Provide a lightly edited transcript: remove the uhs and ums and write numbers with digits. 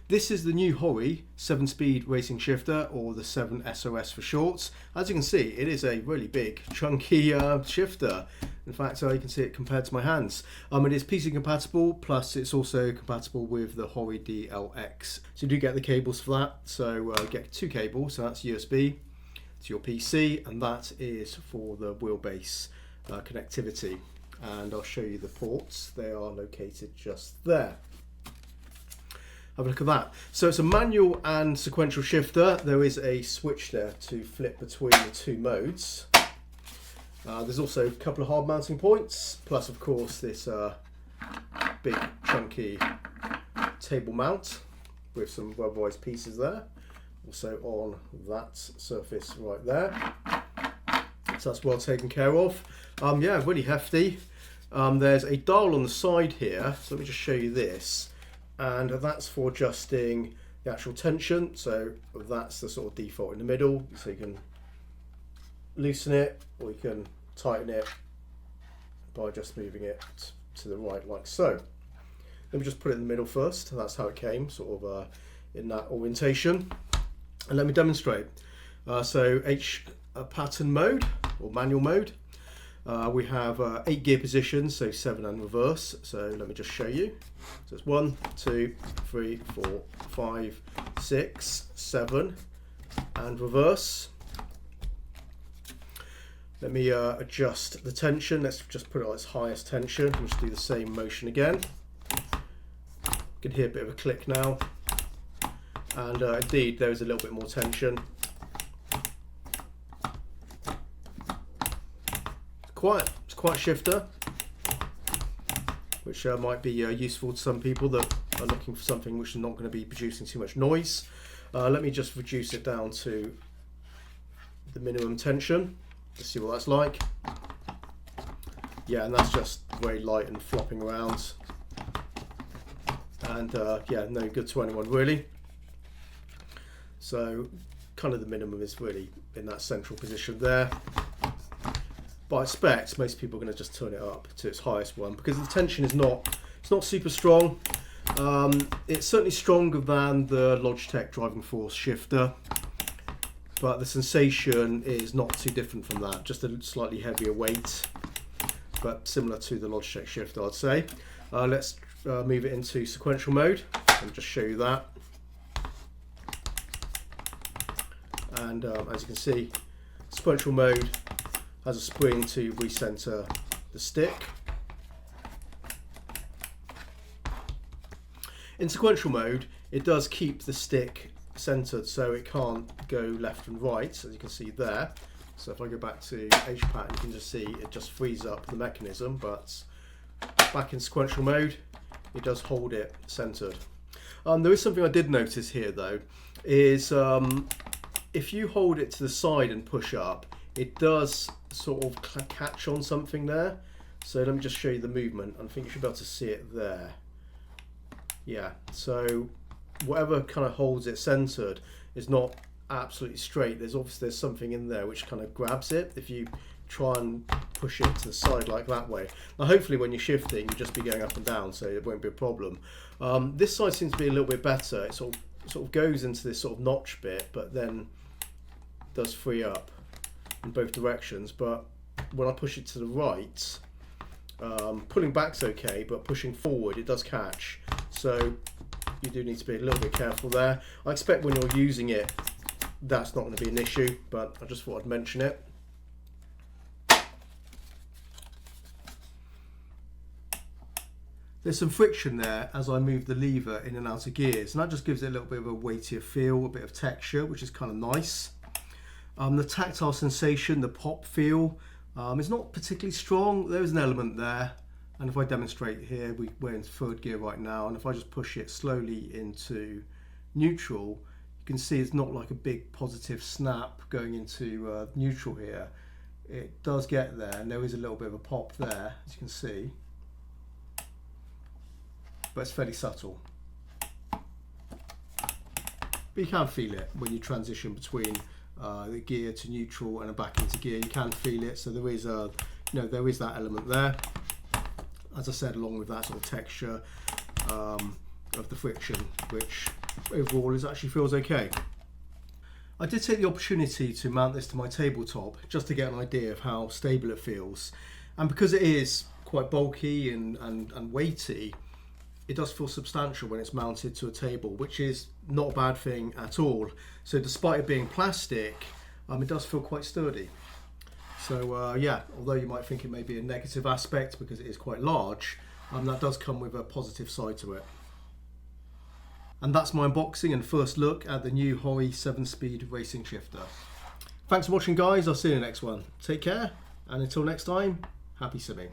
This is the new Hori 7-speed racing shifter, or the 7SOS for short. As you can see, it is a really big, chunky shifter. In fact, you can see it compared to my hands. It is PC compatible, plus it's also compatible with the Hori DLX. So you do get the cables for that. So you get 2 cables, so that's USB to your PC, and that is for the wheelbase connectivity. And I'll show you the ports. They are located just there. Have a look at that. So it's a manual and sequential shifter. There is a switch there to flip between the 2 modes. There's also a couple of hard mounting points, plus of course this big chunky table mount with some rubberized pieces there. Also on that surface right there. So that's well taken care of. Yeah, really hefty. There's a dial on the side here, so let me just show you this. And that's for adjusting the actual tension. So that's the sort of default in the middle. So you can loosen it, or you can tighten it by just moving it to the right, like so. Let me just put it in the middle first. That's how it came, sort of in that orientation. And let me demonstrate. So H pattern mode, or manual mode. We have 8 gear positions, so 7 and reverse. So let me just show you. So it's 1, 2, 3, 4, 5, 6, 7, and reverse. Let me adjust the tension. Let's just put it on its highest tension. We'll just do the same motion again. You can hear a bit of a click now. And indeed, there is a little bit more tension. It's quite a shifter, which might be useful to some people that are looking for something which is not going to be producing too much noise. Let me just reduce it down to the minimum tension. Let's see what that's like. Yeah, and that's just very light and flopping around. And yeah, no good to anyone really. So kind of the minimum is really in that central position there. But I expect most people are going to just turn it up to its highest one, because the tension is not super strong. It's certainly stronger than the Logitech driving force shifter, but the sensation is not too different from that, just a slightly heavier weight, but similar to the Logitech shifter, I'd say. Let's move it into sequential mode and just show you that. And as you can see, sequential mode has a spring to recenter the stick. In sequential mode, it does keep the stick centered, so it can't go left and right, as you can see there. So if I go back to H pattern, you can just see it just frees up the mechanism, but back in sequential mode, it does hold it centered. There is something I did notice here though, is if you hold it to the side and push up, it does sort of catch on something there. So let me just show you the movement. I think you should be able to see it there. Yeah, so whatever kind of holds it centered is not absolutely straight. There's something in there which kind of grabs it if you try and push it to the side like that way. Now hopefully when you're shifting, you'll just be going up and down, so it won't be a problem. This side seems to be a little bit better. It sort of goes into this sort of notch bit, but then does free up in both directions. But when I push it to the right, pulling back's okay, but pushing forward it does catch, so you do need to be a little bit careful there. I expect when you're using it that's not going to be an issue, but I just thought I'd mention it. There's some friction there as I move the lever in and out of gears, and that just gives it a little bit of a weightier feel, a bit of texture, which is kind of nice. The tactile sensation, the pop feel, is not particularly strong. There is an element there, and if I demonstrate here, we're in 3rd gear right now, and if I just push it slowly into neutral, you can see it's not like a big positive snap going into neutral here. It does get there, and there is a little bit of a pop there, as you can see, but it's fairly subtle. But you can feel it when you transition between the gear to neutral and back into gear. You can feel it, so there is there is that element there. As I said, along with that sort of texture of the friction, which overall it actually feels okay. I did take the opportunity to mount this to my tabletop just to get an idea of how stable it feels, and because it is quite bulky and weighty, it does feel substantial when it's mounted to a table, which is not a bad thing at all. So despite it being plastic, it does feel quite sturdy. So yeah, although you might think it may be a negative aspect because it is quite large, that does come with a positive side to it. And that's my unboxing and first look at the new Hori 7-speed racing shifter. Thanks for watching, guys. I'll see you in the next one. Take care, and until next time, happy simming.